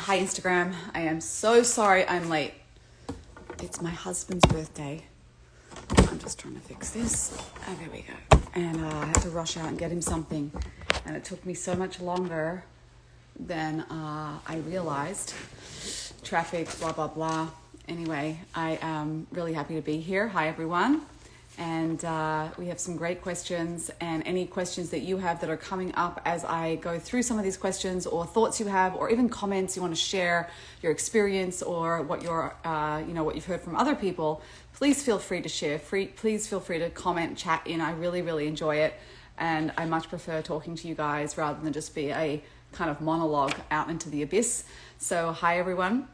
Hi Instagram. I am so sorry I'm late. It's my husband's birthday. I'm just trying to fix this. Oh, there we go. And I had to rush out and get him something. And it took me so much longer than I realized. Traffic, blah, blah, blah. Anyway, I am really happy to be here. Hi, everyone. And we have some great questions, and any questions that you have that are coming up as I go through some of these questions, or thoughts you have, or even comments you want to share your experience or what what you've heard from other people, please feel free to share. Please feel free to comment, chat in. I really, really enjoy it. And I much prefer talking to you guys rather than just be a kind of monologue out into the abyss. So hi, everyone.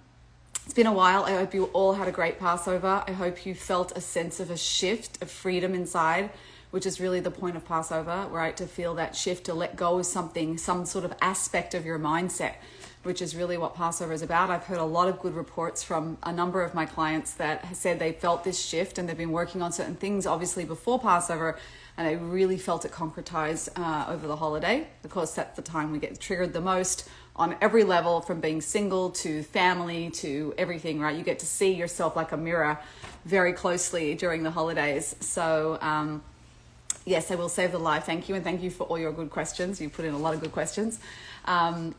It's been a while. I hope you all had a great Passover. I hope you felt a sense of a shift, of freedom inside, which is really the point of Passover, right? To feel that shift, to let go of something, some sort of aspect of your mindset, which is really what Passover is about. I've heard a lot of good reports from a number of my clients that said they felt this shift, and they've been working on certain things, obviously, before Passover, and they really felt it concretize over the holiday. Of course, that's the time we get triggered the most on every level, from being single to family to everything, right? You get to see yourself like a mirror very closely during the holidays. So yes, I will save the live. Thank you. And thank you for all your good questions. You put in a lot of good questions.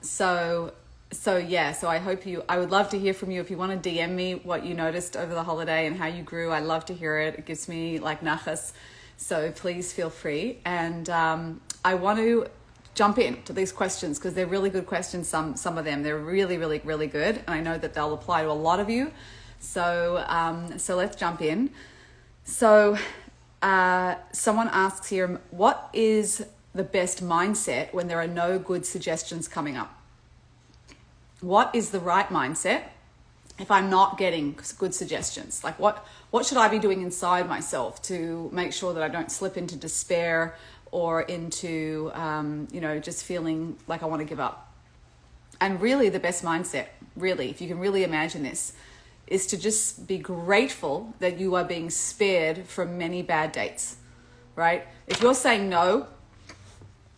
So I hope I would love to hear from you. If you want to DM me what you noticed over the holiday and how you grew, I'd love to hear it. It gives me like nachas. So please feel free. And I want to jump into these questions because they're really good questions. Some of them, they're really, really, really good. And I know that they'll apply to a lot of you. So let's jump in. So someone asks here, what is the best mindset when there are no good suggestions coming up? What is the right mindset if I'm not getting good suggestions? Like what should I be doing inside myself to make sure that I don't slip into despair or into, just feeling like I want to give up? And really the best mindset, really, if you can really imagine this, is to just be grateful that you are being spared from many bad dates, right? If you're saying no,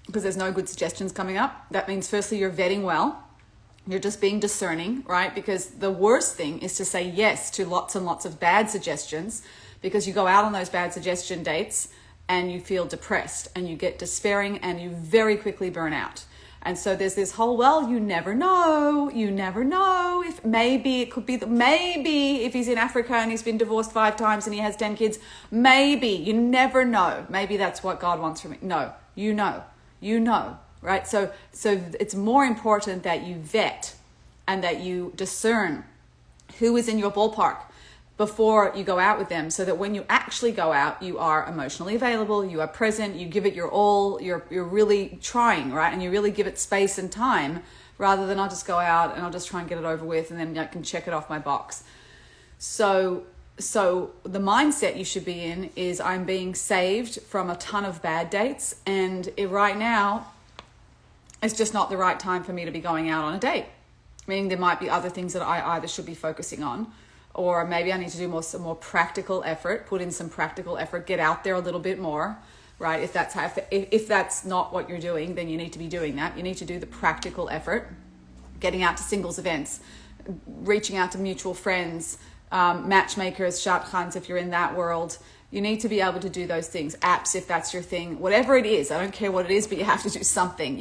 because there's no good suggestions coming up, that means firstly you're vetting well. You're just being discerning, right? Because the worst thing is to say yes to lots and lots of bad suggestions, because you go out on those bad suggestion dates and you feel depressed and you get despairing and you very quickly burn out. And so there's this whole, well, you never know if maybe it could be that maybe if he's in Africa and he's been divorced 5 times and he has 10 kids, maybe, you never know. Maybe that's what God wants from me. No, you know, right? So it's more important that you vet and that you discern who is in your ballpark before you go out with them, so that when you actually go out, you are emotionally available, you are present, you give it your all, you're really trying, right? And you really give it space and time, rather than I'll just go out and I'll just try and get it over with and then I can check it off my box. So the mindset you should be in is, I'm being saved from a ton of bad dates, and right now it's just not the right time for me to be going out on a date. Meaning there might be other things that I either should be focusing on, or maybe I need to do some more practical effort, put in some practical effort, get out there a little bit more, right? If that's not what you're doing, then you need to be doing that. You need to do the practical effort, getting out to singles events, reaching out to mutual friends, matchmakers, shadchans, if you're in that world. You need to be able to do those things. Apps, if that's your thing, whatever it is. I don't care what it is, but you have to do something.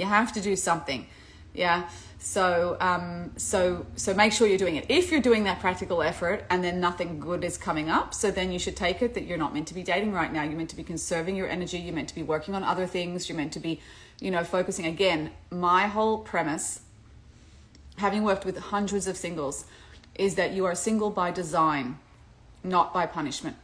Yeah. So make sure you're doing it. If you're doing that practical effort and then nothing good is coming up, so then you should take it that you're not meant to be dating right now. You're meant to be conserving your energy. You're meant to be working on other things. You're meant to be, focusing. Again, my whole premise, having worked with hundreds of singles, is that you are single by design, not by punishment.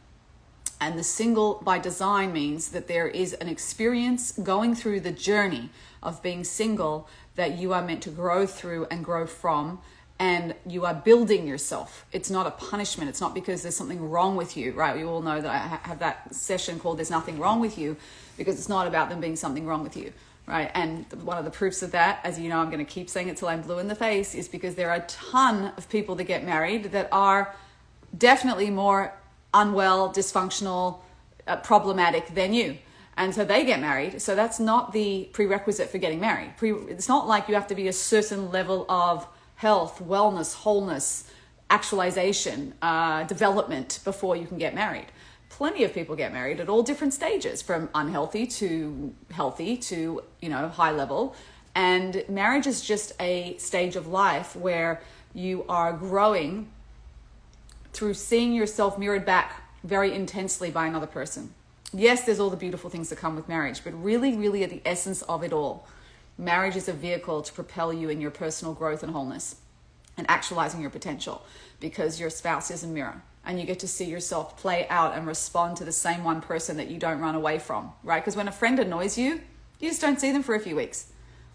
And the single by design means that there is an experience going through the journey of being single that you are meant to grow through and grow from, and you are building yourself. It's not a punishment. It's not because there's something wrong with you, right? You all know that I have that session called There's Nothing Wrong With You, because it's not about them being something wrong with you, right? And one of the proofs of that, as you know, I'm going to keep saying it till I'm blue in the face, is because there are a ton of people that get married that are definitely more unwell, dysfunctional, problematic than you. And so they get married. So that's not the prerequisite for getting married. It's not like you have to be a certain level of health, wellness, wholeness, actualization, development before you can get married. Plenty of people get married at all different stages, from unhealthy to healthy to, high level. And marriage is just a stage of life where you are growing through seeing yourself mirrored back very intensely by another person. Yes, there's all the beautiful things that come with marriage, but really, really at the essence of it all, marriage is a vehicle to propel you in your personal growth and wholeness and actualizing your potential, because your spouse is a mirror and you get to see yourself play out and respond to the same one person that you don't run away from, right? Because when a friend annoys you, you just don't see them for a few weeks.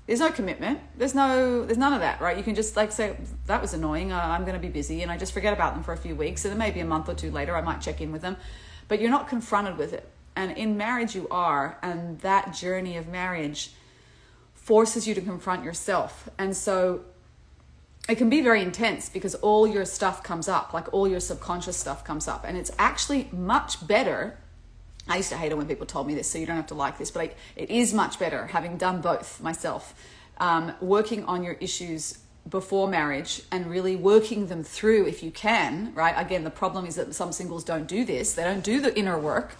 There's no commitment. There's none of that, right? You can just say, that was annoying. I'm going to be busy, and I just forget about them for a few weeks. And then maybe a month or two later, I might check in with them, but you're not confronted with it. And in marriage you are, and that journey of marriage forces you to confront yourself. And so it can be very intense because all your stuff comes up, like all your subconscious stuff comes up. And it's actually much better. I used to hate it when people told me this, so you don't have to like this, but it is much better, having done both myself, working on your issues before marriage and really working them through if you can, right? Again, the problem is that some singles don't do this. They don't do the inner work.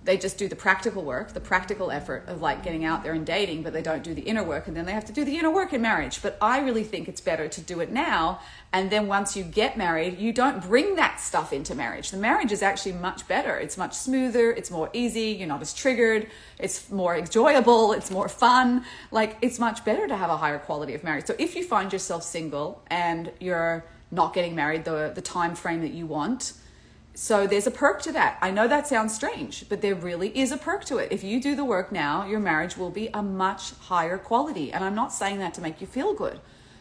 They just do the practical work, the practical effort of like getting out there and dating, but they don't do the inner work, and then they have to do the inner work in marriage. But I really think it's better to do it now. And then once you get married, you don't bring that stuff into marriage. The marriage is actually much better. It's much smoother. It's more easy. You're not as triggered. It's more enjoyable. It's more fun. Like, it's much better to have a higher quality of marriage. So if you find yourself single and you're not getting married the time frame that you want, so there's a perk to that. I know that sounds strange, but there really is a perk to it. If you do the work now, your marriage will be a much higher quality. And I'm not saying that to make you feel good.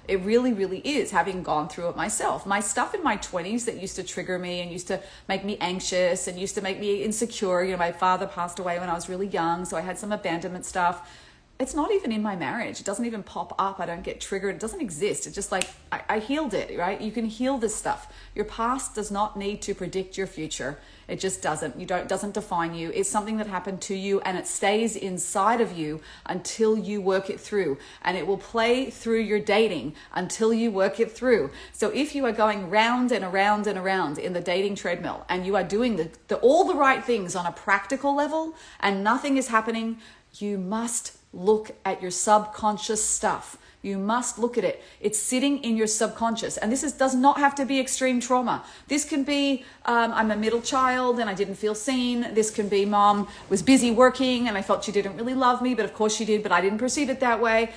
It really, really is, having gone through it myself. My stuff in my 20s that used to trigger me and used to make me anxious and used to make me insecure. My father passed away when I was really young, so I had some abandonment stuff. It's not even in my marriage. It doesn't even pop up. I don't get triggered. It doesn't exist. It's just like, I healed it, right? You can heal this stuff. Your past does not need to predict your future. It just doesn't. It doesn't define you. It's something that happened to you, and it stays inside of you until you work it through. And it will play through your dating until you work it through. So if you are going round and around and around in the dating treadmill, and you are doing all the right things on a practical level, and nothing is happening, you must look at your subconscious stuff. You must look at it. It's sitting in your subconscious. And this does not have to be extreme trauma. This can be, I'm a middle child and I didn't feel seen. This can be, mom was busy working and I felt she didn't really love me, but of course she did, but I didn't perceive it that way.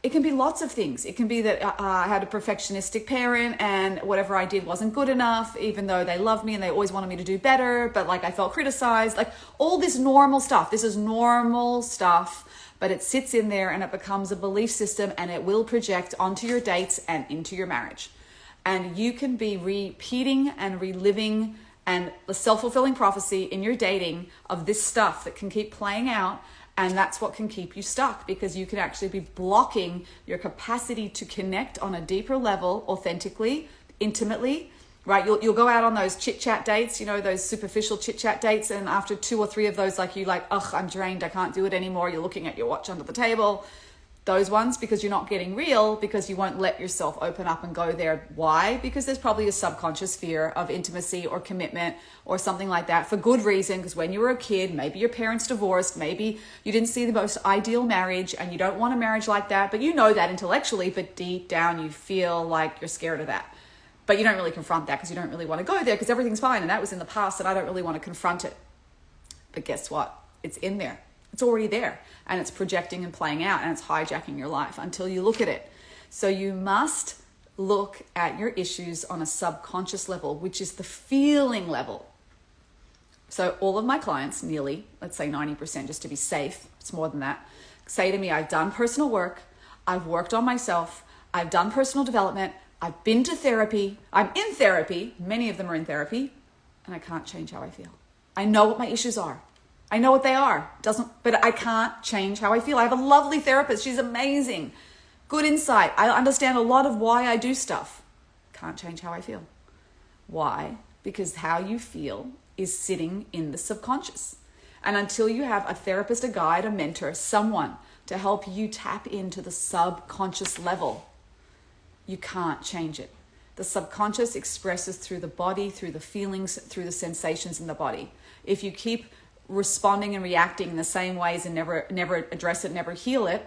It can be lots of things. It can be that I had a perfectionistic parent and whatever I did wasn't good enough, even though they loved me and they always wanted me to do better, but like I felt criticized, like all this normal stuff. This is normal stuff, but it sits in there and it becomes a belief system, and it will project onto your dates and into your marriage. And you can be repeating and reliving and the self-fulfilling prophecy in your dating of this stuff that can keep playing out. And that's what can keep you stuck, because you can actually be blocking your capacity to connect on a deeper level, authentically, intimately, right? You'll go out on those chit-chat dates, those superficial chit-chat dates. And after 2 or 3 of those, ugh, I'm drained. I can't do it anymore. You're looking at your watch under the table. Those ones, because you're not getting real, because you won't let yourself open up and go there. Why? Because there's probably a subconscious fear of intimacy or commitment or something like that, for good reason. Because when you were a kid, maybe your parents divorced, maybe you didn't see the most ideal marriage and you don't want a marriage like that, but you know that intellectually, but deep down you feel like you're scared of that. But you don't really confront that because you don't really want to go there because everything's fine and that was in the past and I don't really want to confront it. But guess what? It's in there. It's already there, and it's projecting and playing out, and it's hijacking your life until you look at it. So you must look at your issues on a subconscious level, which is the feeling level. So all of my clients, nearly, let's say 90%, just to be safe, it's more than that, say to me, I've done personal work, I've worked on myself, I've done personal development, I've been to therapy, I'm in therapy, many of them are in therapy, and I can't change how I feel. I know what my issues are. I know what they are, but I can't change how I feel. I have a lovely therapist. She's amazing. Good insight. I understand a lot of why I do stuff. Can't change how I feel. Why? Because how you feel is sitting in the subconscious. And until you have a therapist, a guide, a mentor, someone to help you tap into the subconscious level, You can't change it. The subconscious expresses through the body, through the feelings, through the sensations in the body. If you keep responding and reacting in the same ways and never address it, never heal it,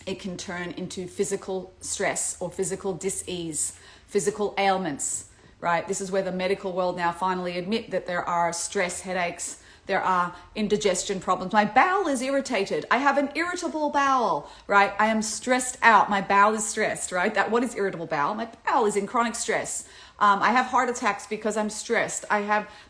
it can turn into physical stress or physical dis-ease, physical ailments, right? This is where the medical world now finally admit that there are stress headaches, there are indigestion problems. My bowel is irritated. I have an irritable bowel, right? I am stressed out. My bowel is stressed, right? What is irritable bowel? My bowel is in chronic stress. I have heart attacks because I'm stressed.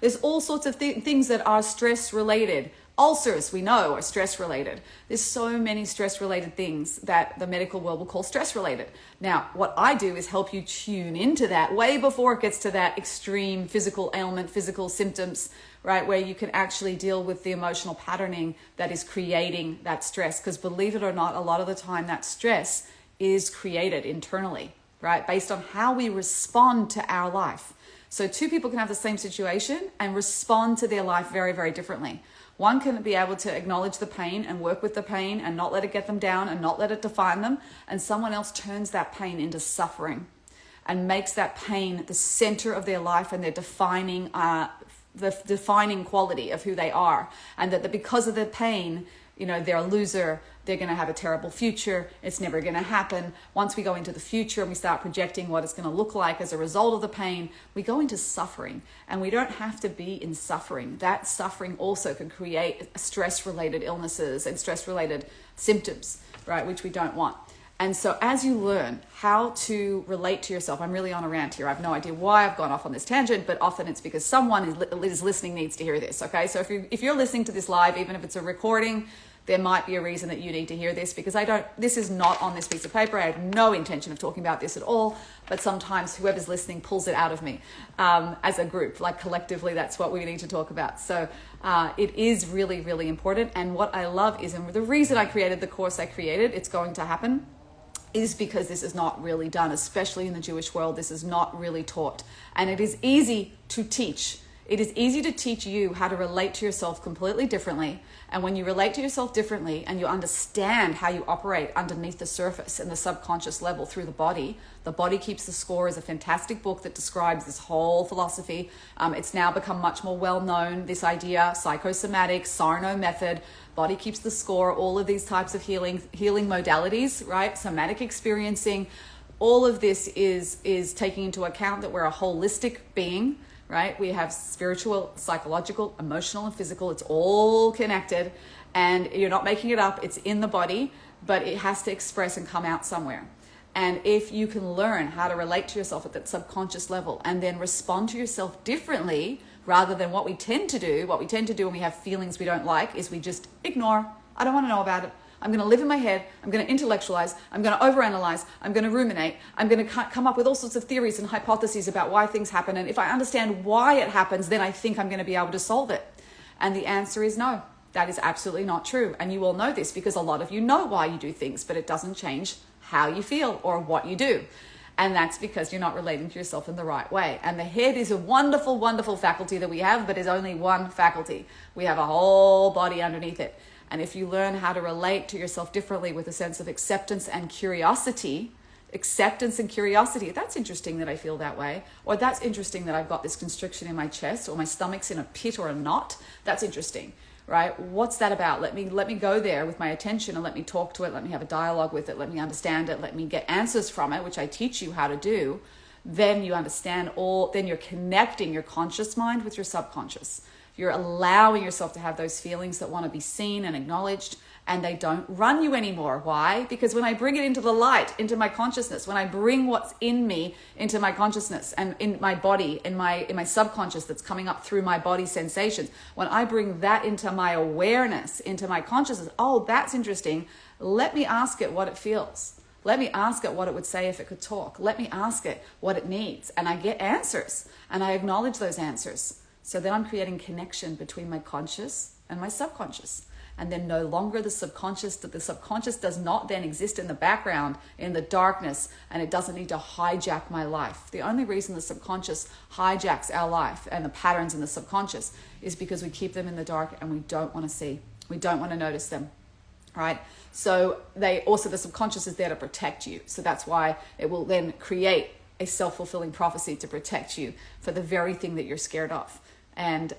There's all sorts of things that are stress related. Ulcers, we know, are stress related. There's so many stress related things that the medical world will call stress related. Now, what I do is help you tune into that way before it gets to that extreme physical ailment, physical symptoms, right? Where you can actually deal with the emotional patterning that is creating that stress. Because believe it or not, a lot of the time that stress is created internally, right? Based on how we respond to our life. So two people can have the same situation and respond to their life very, very differently. One can be able to acknowledge the pain and work with the pain and not let it get them down and not let it define them. And someone else turns that pain into suffering and makes that pain the center of their life and their defining quality of who they are. And that because of the pain, they're a loser, they're going to have a terrible future, it's never going to happen. Once we go into the future and we start projecting what it's going to look like as a result of the pain, we go into suffering. And we don't have to be in suffering. That suffering also can create stress-related illnesses and stress-related symptoms, right, which we don't want. And so as you learn how to relate to yourself, I'm really on a rant here. I have no idea why I've gone off on this tangent, but often it's because someone is listening needs to hear this, okay? So if you're listening to this live, even if it's a recording, there might be a reason that you need to hear this, because this is not on this piece of paper. I have no intention of talking about this at all, but sometimes whoever's listening pulls it out of me as a group, like collectively, that's what we need to talk about. So it is really, really important. And what I love is, and the reason I created the course I created, it's going to happen, is because this is not really done, especially in the Jewish world. This is not really taught. And it is easy to teach. It is easy to teach you how to relate to yourself completely differently. And when you relate to yourself differently and you understand how you operate underneath the surface and the subconscious level through the body keeps the score is a fantastic book that describes this whole philosophy. It's now become much more well known, this idea, psychosomatic, Sarno method, body keeps the score, all of these types of healing modalities, right? Somatic experiencing, all of this is taking into account that we're a holistic being, right? We have spiritual, psychological, emotional, and physical. It's all connected, and you're not making it up. It's in the body, but it has to express and come out somewhere. And if you can learn how to relate to yourself at that subconscious level and then respond to yourself differently, rather than what we tend to do when we have feelings we don't like, is we just ignore. I don't want to know about it. I'm going to live in my head. I'm going to intellectualize. I'm going to overanalyze. I'm going to ruminate. I'm going to come up with all sorts of theories and hypotheses about why things happen. And if I understand why it happens, then I think I'm going to be able to solve it. And the answer is no. That is absolutely not true. And you all know this because a lot of you know why you do things, but it doesn't change how you feel or what you do. And that's because you're not relating to yourself in the right way. And the head is a wonderful, wonderful faculty that we have, but is only one faculty. We have a whole body underneath it. And if you learn how to relate to yourself differently with a sense of acceptance and curiosity, that's interesting that I feel that way. Or that's interesting that I've got this constriction in my chest, or my stomach's in a pit or a knot. That's interesting, right? What's that about? Let me go there with my attention and let me talk to it. Let me have a dialogue with it. Let me understand it. Let me get answers from it, which I teach you how to do. Then you understand then you're connecting your conscious mind with your subconscious. You're allowing yourself to have those feelings that want to be seen and acknowledged, and they don't run you anymore. Why? Because when I bring it into the light, into my consciousness, when I bring what's in me into my consciousness and in my body, in my subconscious that's coming up through my body sensations, when I bring that into my awareness, into my consciousness, oh, that's interesting. Let me ask it what it feels. Let me ask it what it would say if it could talk. Let me ask it what it needs. And I get answers, and I acknowledge those answers. So then I'm creating connection between my conscious and my subconscious. And then no longer the subconscious does not then exist in the background, in the darkness, and it doesn't need to hijack my life. The only reason the subconscious hijacks our life and the patterns in the subconscious is because we keep them in the dark and we don't want to see. We don't want to notice them. right? So the subconscious is there to protect you. So that's why it will then create a self-fulfilling prophecy to protect you for the very thing that you're scared of. And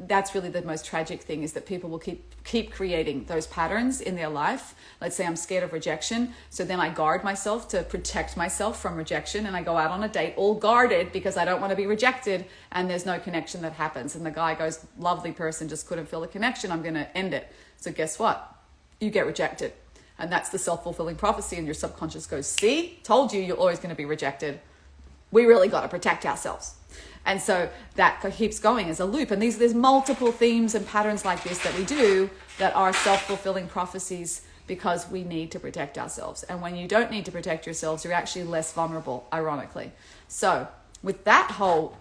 that's really the most tragic thing, is that people will keep creating those patterns in their life. Let's say I'm scared of rejection, so then I guard myself to protect myself from rejection, and I go out on a date all guarded because I don't want to be rejected, and there's no connection that happens. And the guy goes, lovely person, just couldn't feel the connection, I'm going to end it. So guess what? You get rejected. And that's the self-fulfilling prophecy, and your subconscious goes, see, told you, you're always going to be rejected. We really got to protect ourselves. And so that keeps going as a loop. And there's multiple themes and patterns like this that we do that are self-fulfilling prophecies, because we need to protect ourselves. And when you don't need to protect yourselves, you're actually less vulnerable, ironically. So with that whole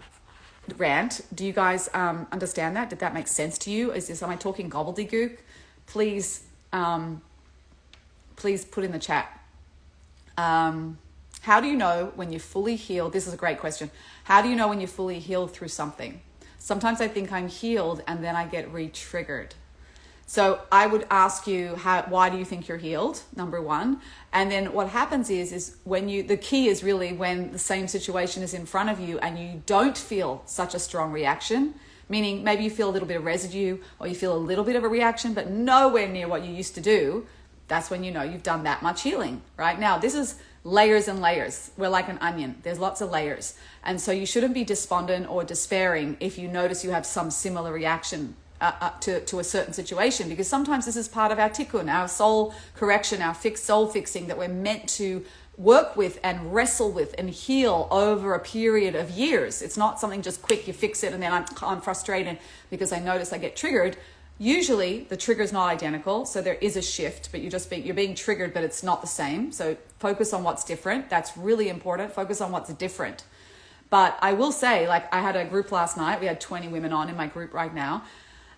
rant, do you guys understand that? Did that make sense to you? Am I talking gobbledygook? Please put in the chat. How do you know when you're fully healed? This is a great question. How do you know when you're fully healed through something? Sometimes I think I'm healed and then I get re-triggered. So I would ask you, why do you think you're healed? Number one. And then what happens is when the key is really when the same situation is in front of you and you don't feel such a strong reaction, meaning maybe you feel a little bit of residue or you feel a little bit of a reaction, but nowhere near what you used to do. That's when you know you've done that much healing, right? Now, this is layers and layers. We're like an onion. There's lots of layers. And so you shouldn't be despondent or despairing if you notice you have some similar reaction to a certain situation, because sometimes this is part of our tikkun, our soul correction, our soul fixing that we're meant to work with and wrestle with and heal over a period of years. It's not something just quick, you fix it and then I'm frustrated because I notice I get triggered. Usually the trigger is not identical, so there is a shift, but you're being triggered, but it's not the same. So focus on what's different. That's really important. Focus on what's different. But I will say, like, I had a group last night. We had 20 women on in my group right now,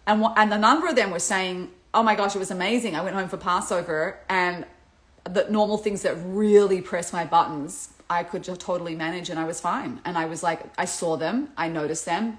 and a number of them were saying, "Oh my gosh, it was amazing. I went home for Passover, and the normal things that really press my buttons, I could just totally manage, and I was fine." And I was like, I saw them, I noticed them.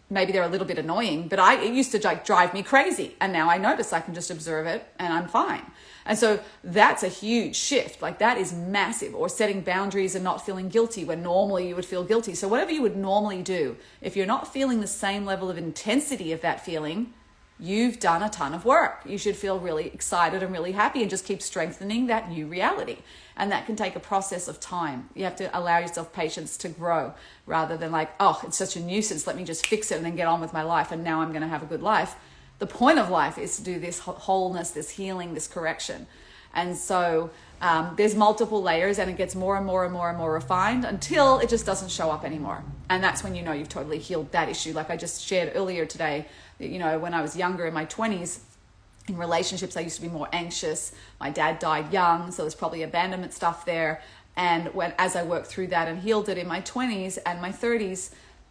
Maybe they're a little bit annoying, but it used to like drive me crazy. And now I notice I can just observe it and I'm fine. And so that's a huge shift. Like, that is massive. Or setting boundaries and not feeling guilty when normally you would feel guilty. So whatever you would normally do, if you're not feeling the same level of intensity of that feeling, you've done a ton of work. You should feel really excited and really happy and just keep strengthening that new reality. And that can take a process of time. You have to allow yourself patience to grow, rather than like, oh, it's such a nuisance, let me just fix it and then get on with my life and now I'm going to have a good life. The point of life is to do this wholeness, this healing, this correction. And so there's multiple layers, and it gets more and more and more and more refined until it just doesn't show up anymore. And that's when you know you've totally healed that issue. Like I just shared earlier today, that, you know, when I was younger in my 20s, in relationships, I used to be more anxious. My dad died young, so there's probably abandonment stuff there. And as I worked through that and healed it in my 20s and my 30s,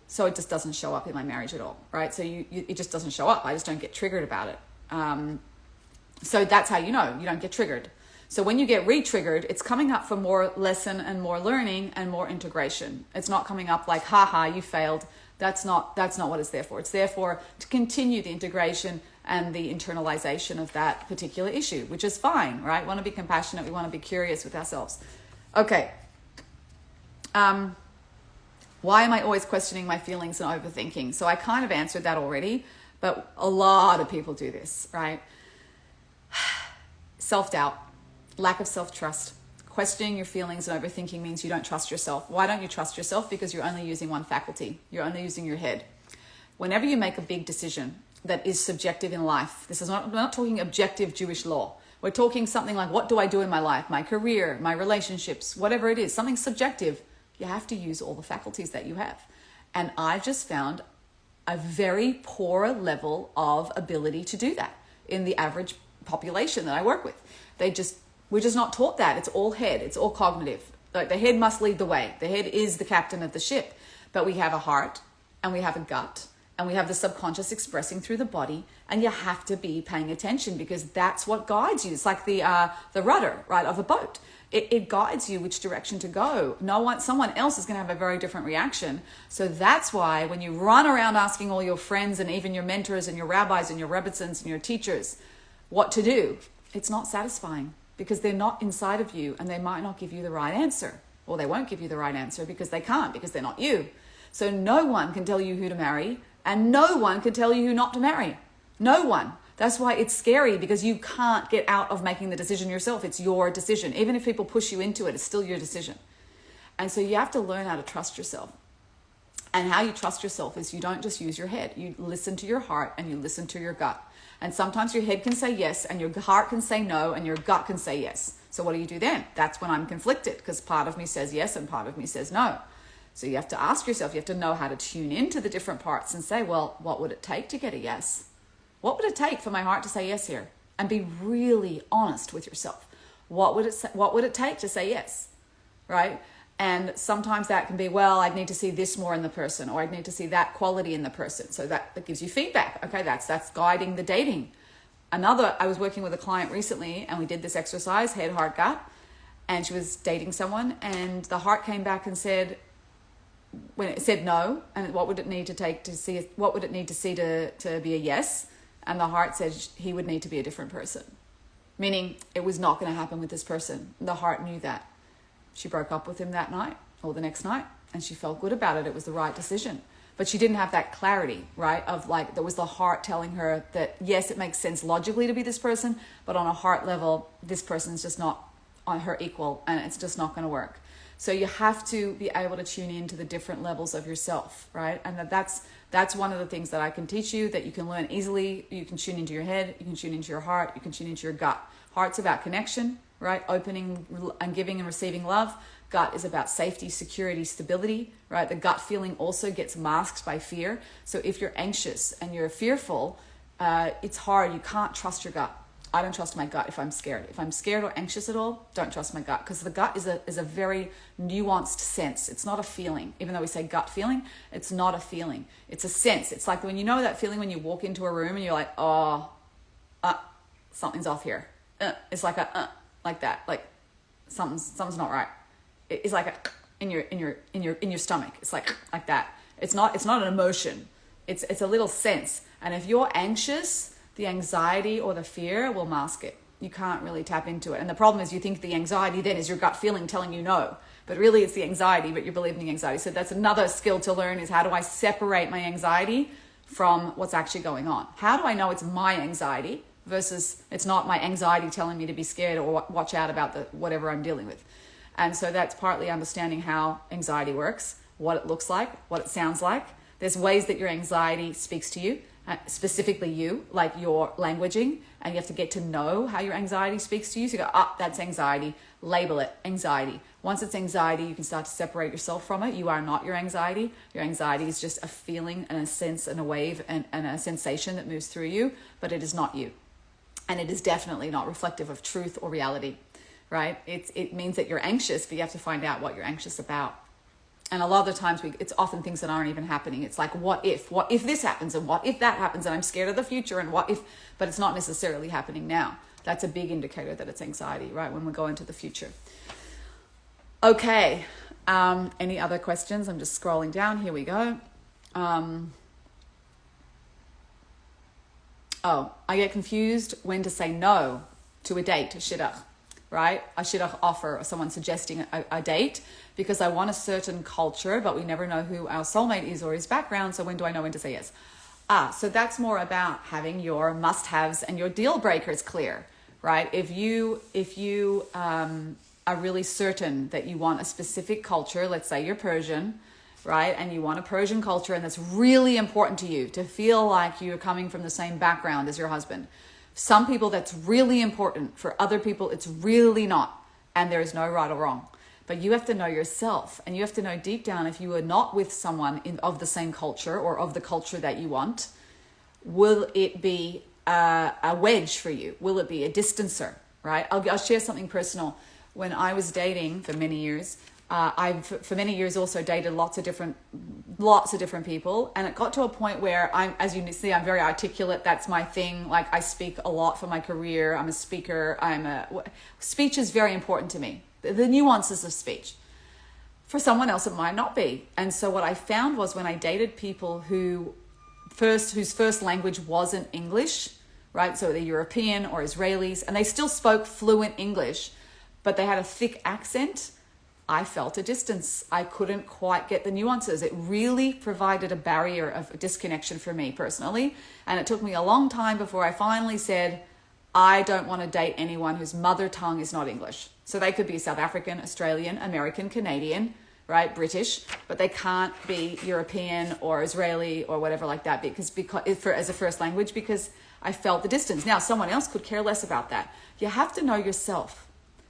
so it just doesn't show up in my marriage at all, right? So it just doesn't show up. I just don't get triggered about it. So that's how you know you don't get triggered. So when you get re-triggered, it's coming up for more lesson and more learning and more integration. It's not coming up like, haha, you failed. That's not what it's there for. It's there for to continue the integration and the internalization of that particular issue, which is fine, right? We want to be compassionate. We want to be curious with ourselves. Okay. Why am I always questioning my feelings and overthinking? So I kind of answered that already, but a lot of people do this, right? Self-doubt, lack of self-trust. Questioning your feelings and overthinking means you don't trust yourself. Why don't you trust yourself? Because you're only using one faculty. You're only using your head. Whenever you make a big decision that is subjective in life, we're not talking objective Jewish law. We're talking something like, what do I do in my life, my career, my relationships, whatever it is, something subjective. You have to use all the faculties that you have. And I've just found a very poor level of ability to do that in the average population that I work with. We're just not taught that. It's all head. It's all cognitive. Like, the head must lead the way. The head is the captain of the ship. But we have a heart and we have a gut and we have the subconscious expressing through the body, and you have to be paying attention because that's what guides you. It's like the rudder, right, of a boat. It guides you which direction to go. Someone else is going to have a very different reaction. So that's why when you run around asking all your friends and even your mentors and your rabbis and your rebbitzins and your teachers what to do, it's not satisfying because they're not inside of you and they might not give you the right answer, or they won't give you the right answer because they can't, because they're not you. So no one can tell you who to marry, and no one can tell you who not to marry. No one. That's why it's scary, because you can't get out of making the decision yourself. It's your decision. Even if people push you into it, it's still your decision. And so you have to learn how to trust yourself. And how you trust yourself is you don't just use your head. You listen to your heart and you listen to your gut. And sometimes your head can say yes and your heart can say no and your gut can say yes. So what do you do then? That's when I'm conflicted, because part of me says yes and part of me says no. So you have to ask yourself, you have to know how to tune into the different parts and say, well, what would it take to get a yes? What would it take for my heart to say yes here? And be really honest with yourself. What would it take to say yes? Right? And sometimes that can be, well, I'd need to see this more in the person, or I'd need to see that quality in the person. So that gives you feedback. Okay, that's guiding the dating. I was working with a client recently and we did this exercise, head, heart, gut, and she was dating someone and the heart came back and said, when it said no, and what would it need to take to see, what would it need to see to be a yes? And the heart said he would need to be a different person, meaning it was not going to happen with this person. The heart knew that. She broke up with him that night or the next night, and she felt good about it. It was the right decision. But she didn't have that clarity, right? Of like, there was the heart telling her that, yes, it makes sense logically to be this person, but on a heart level, this person's just not on her equal, and it's just not going to work. So you have to be able to tune into the different levels of yourself, right? And that's one of the things that I can teach you, that you can learn easily. You can tune into your head, you can tune into your heart, you can tune into your gut. Heart's about connection, right? Opening and giving and receiving love. Gut is about safety, security, stability, right? The gut feeling also gets masked by fear. So if you're anxious and you're fearful, it's hard. You can't trust your gut. I don't trust my gut if I'm scared. If I'm scared or anxious at all, don't trust my gut, because the gut is a very nuanced sense. It's not a feeling. Even though we say gut feeling, it's not a feeling. It's a sense. It's like when you know that feeling when you walk into a room and you're like, oh, something's off here. It's like like that. Like something's not right. It's like in your stomach. It's like that. It's not an emotion. It's a little sense. And if you're anxious, the anxiety or the fear will mask it. You can't really tap into it. And the problem is you think the anxiety then is your gut feeling telling you no, but really it's the anxiety, but you're believing the anxiety. So that's another skill to learn, is how do I separate my anxiety from what's actually going on? How do I know it's my anxiety versus it's not my anxiety telling me to be scared or watch out about whatever I'm dealing with? And so that's partly understanding how anxiety works, what it looks like, what it sounds like. There's ways that your anxiety speaks to you, specifically you, like your languaging, and you have to get to know how your anxiety speaks to you. So you go, that's anxiety, label it anxiety. Once it's anxiety, you can start to separate yourself from it. You are not your anxiety. Your anxiety is just a feeling and a sense and a wave and a sensation that moves through you, but it is not you. And it is definitely not reflective of truth or reality, right? It means that you're anxious, but you have to find out what you're anxious about. And a lot of the times it's often things that aren't even happening. It's like, what if this happens, and what if that happens, and I'm scared of the future, and what if, but it's not necessarily happening now. That's a big indicator that it's anxiety, right? When we go into the future. Okay. Any other questions? I'm just scrolling down. Here we go. I get confused when to say no to a date, a shidduch, right? A shidduch offer, or someone suggesting a date, because I want a certain culture, but we never know who our soulmate is or his background. So when do I know when to say yes? So that's more about having your must-haves and your deal breakers clear, right? If you are really certain that you want a specific culture, let's say you're Persian, right? And you want a Persian culture, and that's really important to you to feel like you're coming from the same background as your husband. Some people that's really important. For other people, it's really not. And there is no right or wrong. But you have to know yourself, and you have to know deep down, if you are not with someone of the same culture or of the culture that you want, will it be a wedge for you? Will it be a distancer, right? I'll share something personal. When I was dating for many years, I've for many years also dated lots of different people, and it got to a point where as you see, I'm very articulate. That's my thing. Like, I speak a lot for my career. I'm a speaker. Speech is very important to me. The nuances of speech. For someone else, it might not be. And so what I found was, when I dated people whose first language wasn't English, right? So they're European or Israelis, and they still spoke fluent English, but they had a thick accent. I felt a distance. I couldn't quite get the nuances. It really provided a barrier of disconnection for me personally. And it took me a long time before I finally said, I don't want to date anyone whose mother tongue is not English. So they could be South African, Australian, American, Canadian, right? British, but they can't be European or Israeli or whatever like that because as a first language, because I felt the distance. Now, someone else could care less about that. You have to know yourself.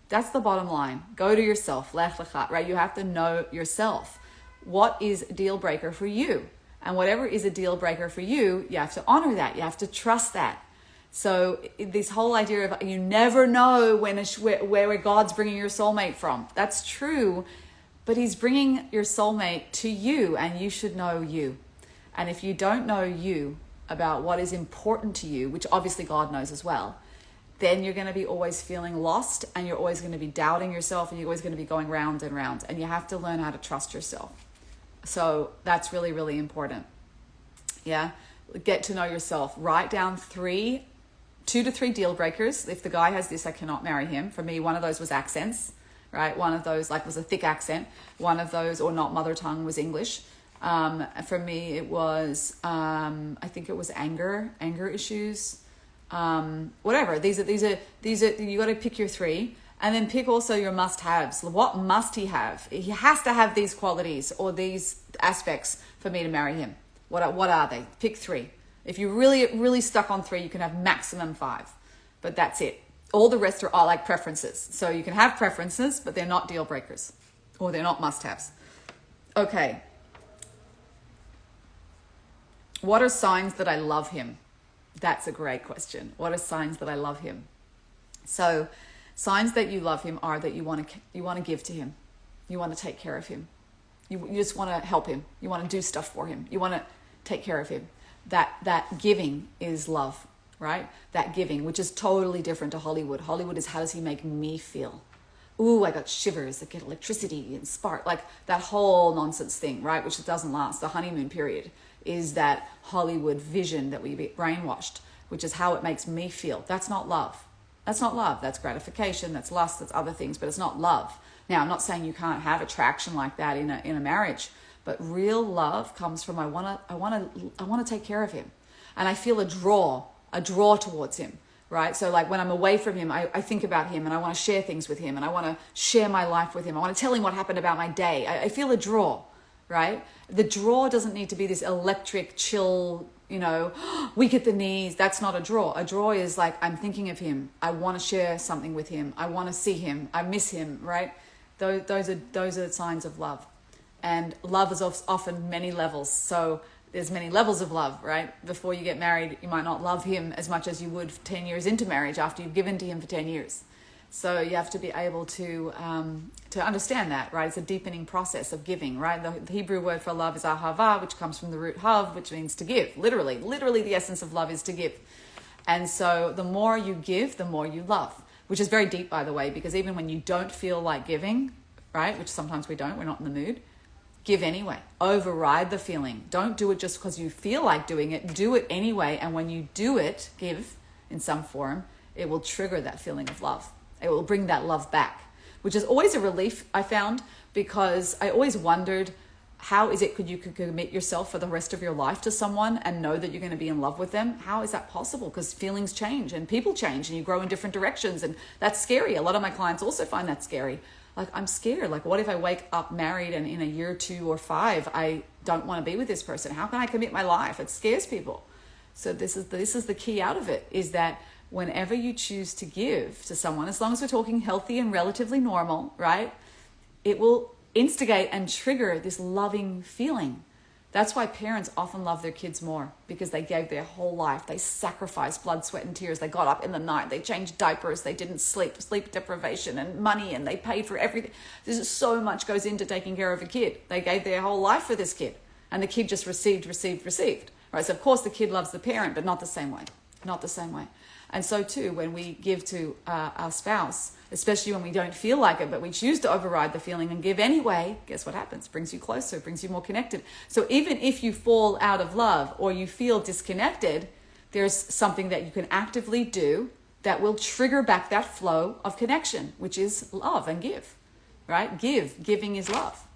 That's the bottom line. Go to yourself, lech lecha, right? You have to know yourself. What is a deal breaker for you? And whatever is a deal breaker for you, you have to honor that. You have to trust that. So this whole idea of you never know where God's bringing your soulmate from. That's true, but he's bringing your soulmate to you, and you should know you. And if you don't know you about what is important to you, which obviously God knows as well, then you're going to be always feeling lost, and you're always going to be doubting yourself, and you're always going to be going round and round, and you have to learn how to trust yourself. So that's really, really important. Yeah. Get to know yourself. Write down 2 to 3 deal breakers. If the guy has this, I cannot marry him. For me, one of those was accents, right? One of those was a thick accent. One of those, or not mother tongue, was English. For me, it was, I think it was anger issues. Whatever. These are you got to pick your 3, and then pick also your must-haves. What must he have? He has to have these qualities or these aspects for me to marry him. What are they? Pick 3. If you're really stuck on 3, you can have maximum 5, but that's it. All the rest are like preferences. So you can have preferences, but they're not deal breakers, or they're not must-haves. Okay. What are signs that I love him? That's a great question. What are signs that I love him? So signs that you love him are that you want to give to him. You want to take care of him. You just want to help him. You want to do stuff for him. You want to take care of him. That giving is love, right? That giving, which is totally different to Hollywood. Hollywood is, how does he make me feel? Ooh, I got shivers. I get electricity and spark. Like that whole nonsense thing, right? Which doesn't last. The honeymoon period is that Hollywood vision that we get brainwashed, which is how it makes me feel. That's not love. That's not love. That's gratification. That's lust. That's other things, but it's not love. Now, I'm not saying you can't have attraction like that in a marriage, but real love comes from I want to take care of him, and I feel a draw towards him, right? So like when I'm away from him, I think about him, and I want to share things with him, and I want to share my life with him. I want to tell him what happened about my day. I feel a draw, right? The draw doesn't need to be this electric, chill, weak at the knees. That's not a draw. A draw is like, I'm thinking of him. I want to share something with him. I want to see him. I miss him, right? Those are signs of love. And love is often many levels. So there's many levels of love, right? Before you get married, you might not love him as much as you would 10 years into marriage after you've given to him for 10 years. So you have to be able to understand that, right? It's a deepening process of giving, right? The Hebrew word for love is ahava, which comes from the root hav, which means to give. Literally the essence of love is to give. And so the more you give, the more you love, which is very deep, by the way, because even when you don't feel like giving, right? Which sometimes we don't, we're not in the mood. Give anyway. Override the feeling. Don't do it just because you feel like doing it. Do it anyway. And when you do it, give in some form, it will trigger that feeling of love. It will bring that love back, which is always a relief, I found, because I always wondered, how is it you could commit yourself for the rest of your life to someone and know that you're going to be in love with them? How is that possible? Because feelings change and people change and you grow in different directions, and that's scary. A lot of my clients also find that scary. Like, I'm scared. Like, what if I wake up married and in a year, 2 or 5, I don't want to be with this person? How can I commit my life? It scares people. So this is the key out of it, is that whenever you choose to give to someone, as long as we're talking healthy and relatively normal, right, it will instigate and trigger this loving feeling. That's why parents often love their kids more, because they gave their whole life. They sacrificed blood, sweat, and tears. They got up in the night. They changed diapers. They didn't sleep deprivation and money, and they paid for everything. There's so much goes into taking care of a kid. They gave their whole life for this kid, and the kid just received. Right? So of course the kid loves the parent, but not the same way. Not the same way. And so too, when we give to our spouse, especially when we don't feel like it, but we choose to override the feeling and give anyway, guess what happens? Brings you closer, brings you more connected. So even if you fall out of love or you feel disconnected, there's something that you can actively do that will trigger back that flow of connection, which is love and give, right? Giving is love.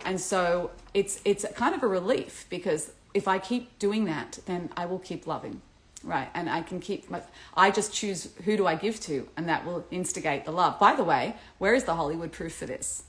And so it's kind of a relief, because if I keep doing that, then I will keep loving, right? And I just choose who do I give to, and that will instigate the love. By the way, where is the Hollywood proof for this?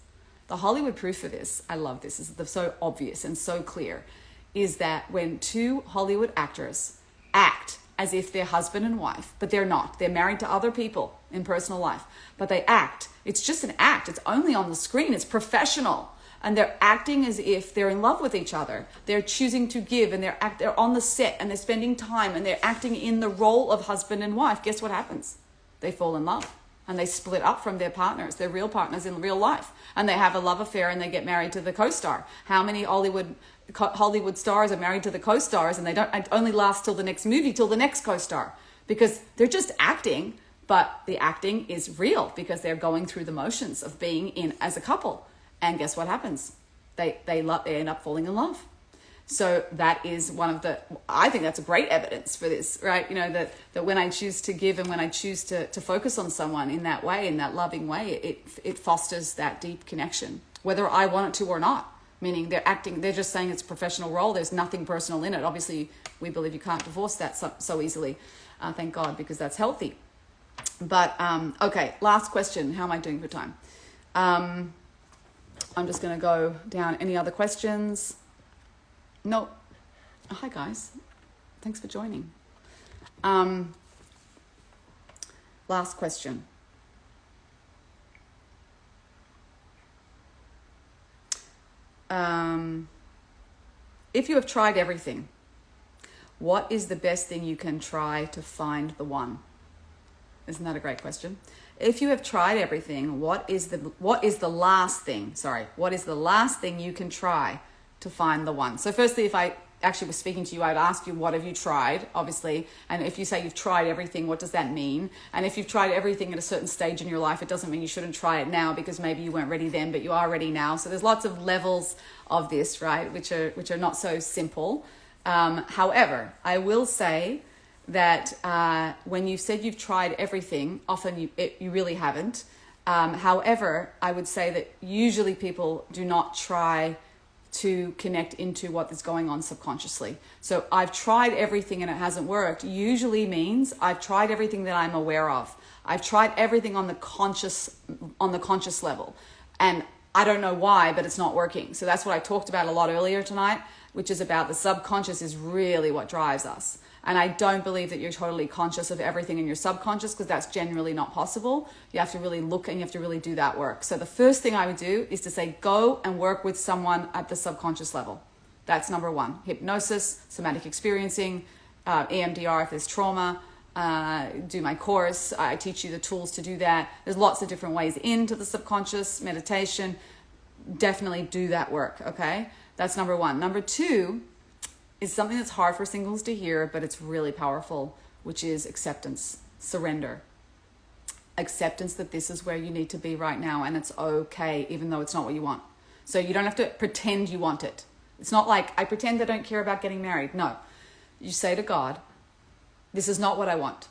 The Hollywood proof for this, I love this, is so obvious and so clear, is that when two Hollywood actors act as if they're husband and wife, but they're not. They're married to other people in personal life, but they act. It's just an act. It's only on the screen. It's professional. And they're acting as if they're in love with each other. They're choosing to give, and they're on the set, and they're spending time, and they're acting in the role of husband and wife. Guess what happens? They fall in love, and they split up from their partners, their real partners in real life. And they have a love affair, and they get married to the co-star. How many Hollywood stars are married to the co-stars, and they don't only last till the next movie, till the next co-star, because they're just acting, but the acting is real because they're going through the motions of being in as a couple. And guess what happens? They end up falling in love. So that is I think that's a great evidence for this, right? You know, that when I choose to give, and when I choose to focus on someone in that way, in that loving way, it fosters that deep connection, whether I want it to or not. Meaning they're just saying it's a professional role. There's nothing personal in it. Obviously, we believe you can't divorce that so easily. Thank God, because that's healthy. But, okay, last question. How am I doing for time? I'm just going to go down. Any other questions? No. Oh, hi, guys. Thanks for joining. Last question. If you have tried everything, what is the best thing you can try to find the one? Isn't that a great question? If you have tried everything, what is the last thing you can try to find the one? So firstly, if I actually was speaking to you, I'd ask you, what have you tried, obviously? And if you say you've tried everything, what does that mean? And if you've tried everything at a certain stage in your life, it doesn't mean you shouldn't try it now, because maybe you weren't ready then, but you are ready now. So there's lots of levels of this, right, which are not so simple. However, I will say that when you said you've tried everything, often you really haven't. However, I would say that usually people do not try to connect into what is going on subconsciously. So I've tried everything and it hasn't worked usually means I've tried everything that I'm aware of. I've tried everything on the conscious level, and I don't know why, but it's not working. So that's what I talked about a lot earlier tonight, which is about the subconscious is really what drives us. And I don't believe that you're totally conscious of everything in your subconscious, because that's generally not possible. You have to really look, and you have to really do that work. So the first thing I would do is to say, go and work with someone at the subconscious level. That's number one. Hypnosis, somatic experiencing, EMDR if there's trauma, do my course. I teach you the tools to do that. There's lots of different ways into the subconscious, meditation. Definitely do that work, okay? That's number one. Number two is something that's hard for singles to hear, but it's really powerful, which is acceptance, surrender. Acceptance that this is where you need to be right now, and it's okay, even though it's not what you want. So you don't have to pretend you want it. It's not like, I pretend I don't care about getting married. No. You say to God, this is not what I want.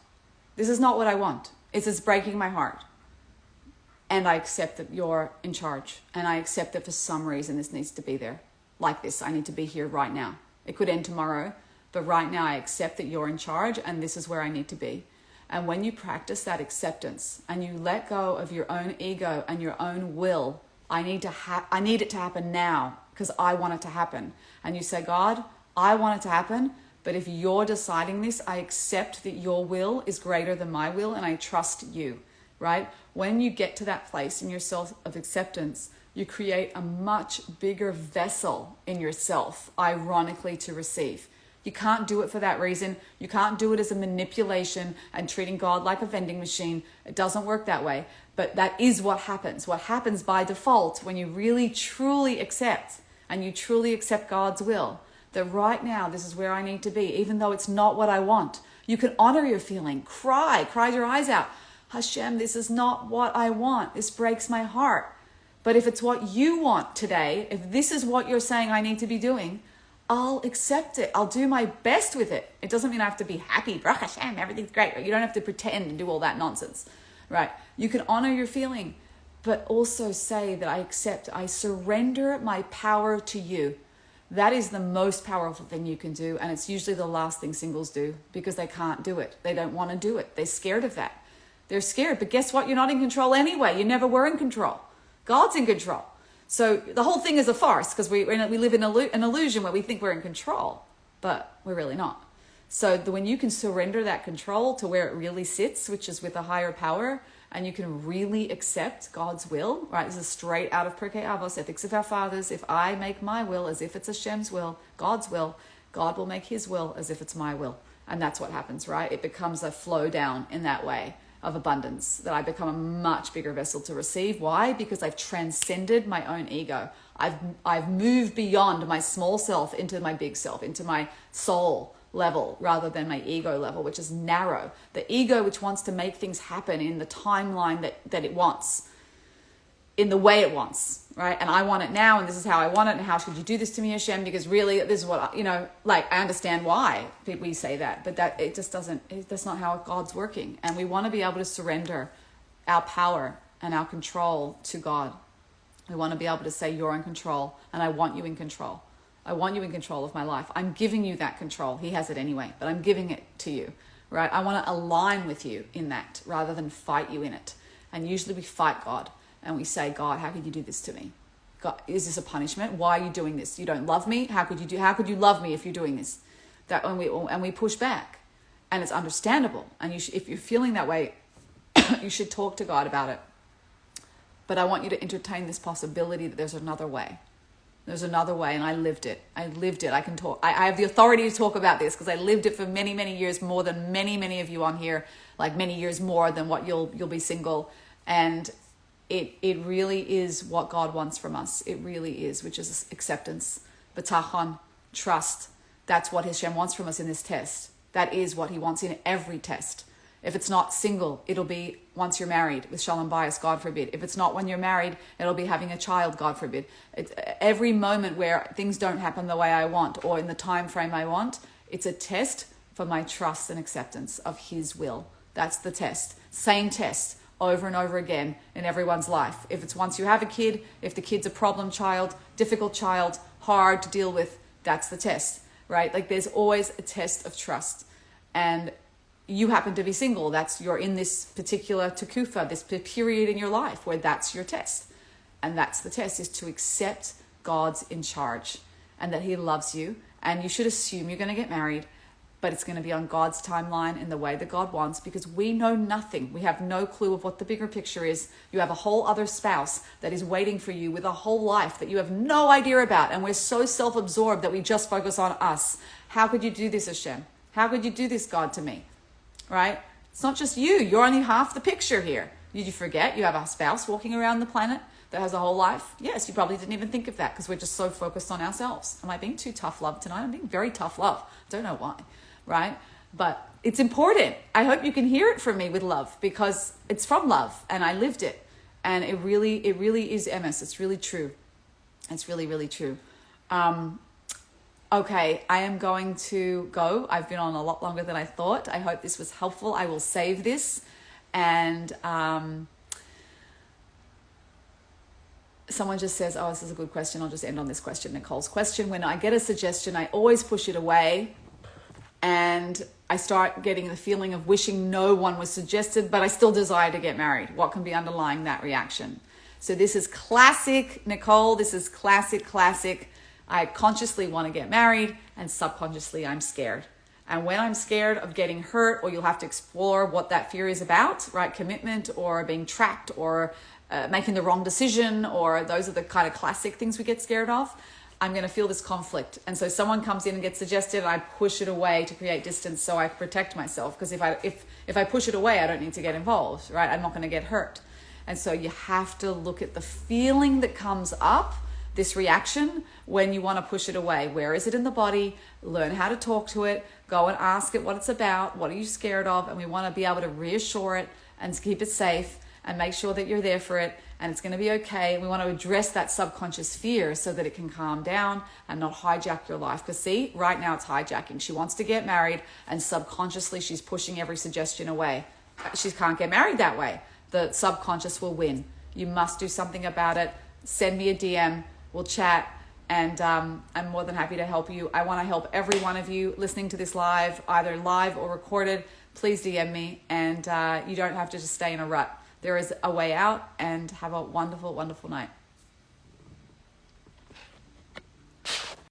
This is not what I want. It's breaking my heart. And I accept that you're in charge. And I accept that for some reason this needs to be there. Like this, I need to be here right now. It could end tomorrow, but right now I accept that you're in charge, and this is where I need to be. And when you practice that acceptance and you let go of your own ego and your own will, I need it to happen now because I want it to happen. And you say, God, I want it to happen, but if you're deciding this, I accept that your will is greater than my will, and I trust you, right? When you get to that place in yourself of acceptance, you create a much bigger vessel in yourself, ironically, to receive. You can't do it for that reason. You can't do it as a manipulation and treating God like a vending machine. It doesn't work that way. But that is what happens. What happens by default when you really, truly accept, and you truly accept God's will, that right now, this is where I need to be, even though it's not what I want. You can honor your feeling. Cry your eyes out. Hashem, this is not what I want. This breaks my heart. But if it's what you want today, if this is what you're saying I need to be doing, I'll accept it. I'll do my best with it. It doesn't mean I have to be happy. Baruch Hashem, everything's great. You don't have to pretend and do all that nonsense, right? You can honor your feeling, but also say that I accept, I surrender my power to you. That is the most powerful thing you can do. And it's usually the last thing singles do because they can't do it. They don't want to do it. They're scared of that. They're scared. But guess what? You're not in control anyway. You never were in control. God's in control. So the whole thing is a farce because we live in an illusion where we think we're in control, but we're really not. So when you can surrender that control to where it really sits, which is with a higher power, and you can really accept God's will, right? This is straight out of Pirkei Avos, Ethics of Our Fathers. If I make my will as if it's Hashem's will, God's will, God will make his will as if it's my will. And that's what happens, right? It becomes a flow down in that way of abundance, that I become a much bigger vessel to receive. Why? Because I've transcended my own ego. I've moved beyond my small self into my big self, into my soul level rather than my ego level, which is narrow. The ego, which wants to make things happen in the timeline that it wants, in the way it wants, right? And I want it now, and this is how I want it, and how should you do this to me, Hashem? Because really, this is what, I understand why we say that, but that it just doesn't, that's not how God's working. And we want to be able to surrender our power and our control to God. We want to be able to say, you're in control, and I want you in control. I want you in control of my life. I'm giving you that control. He has it anyway, but I'm giving it to you, right? I want to align with you in that rather than fight you in it. And usually we fight God. And we say, God, how could you do this to me? God, is this a punishment? Why are you doing this? You don't love me? How could you love me if you're doing this? And we push back. And it's understandable. And if you're feeling that way, you should talk to God about it. But I want you to entertain this possibility that there's another way. There's another way, and I lived it. I can talk. I have the authority to talk about this because I lived it for many, many years, more than many, many of you on here, like many years more than what you'll be single. And it really is what God wants from us. It really is, which is acceptance, bitachon, trust. That's what Hashem wants from us in this test. That is what he wants in every test. If it's not single, it'll be once you're married with shalom bayis, God forbid. If it's not when you're married, it'll be having a child, God forbid. Every moment where things don't happen the way I want or in the time frame I want, it's a test for my trust and acceptance of his will. That's the test. Same test over and over again in everyone's life. If it's once you have a kid, if the kid's a problem child, difficult child, hard to deal with, that's the test, right? Like there's always a test of trust. And you happen to be single. You're in this particular takufa, this period in your life where that's your test. And that's the test, is to accept God's in charge and that he loves you. And you should assume you're going to get married, but it's going to be on God's timeline in the way that God wants, because we know nothing. We have no clue of what the bigger picture is. You have a whole other spouse that is waiting for you with a whole life that you have no idea about. And we're so self-absorbed that we just focus on us. How could you do this, Hashem? How could you do this, God, to me? Right? It's not just you. You're only half the picture here. Did you forget you have a spouse walking around the planet that has a whole life? Yes, you probably didn't even think of that because we're just so focused on ourselves. Am I being too tough love tonight? I'm being very tough love. I don't know why. Right? But it's important. I hope you can hear it from me with love, because it's from love and I lived it. And it really is emes. It's really true. It's really, really true. Okay, I am going to go. I've been on a lot longer than I thought. I hope this was helpful. I will save this. And someone just says, oh, this is a good question. I'll just end on this question. Nicole's question. When I get a suggestion, I always push it away. And I start getting the feeling of wishing no one was suggested, but I still desire to get married. What can be underlying that reaction? So this is classic, Nicole. This is classic. I consciously want to get married, and subconsciously I'm scared. And when I'm scared of getting hurt, or you'll have to explore what that fear is about, right? Commitment, or being trapped, or making the wrong decision, or those are the kind of classic things we get scared of. I'm going to feel this conflict. And so someone comes in and gets suggested, I push it away to create distance so I protect myself. Because if I push it away, I don't need to get involved, right? I'm not going to get hurt. And so you have to look at the feeling that comes up, this reaction, when you want to push it away. Where is it in the body? Learn how to talk to it. Go and ask it what it's about. What are you scared of? And we want to be able to reassure it and keep it safe and make sure that you're there for it, and it's going to be okay. We want to address that subconscious fear so that it can calm down and not hijack your life. Because see, right now it's hijacking. She wants to get married, and subconsciously she's pushing every suggestion away. She can't get married that way. The subconscious will win. You must do something about it. Send me a DM. We'll chat. And I'm more than happy to help you. I want to help every one of you listening to this live, either live or recorded. Please DM me, and you don't have to just stay in a rut. There is a way out, and have a wonderful, wonderful night.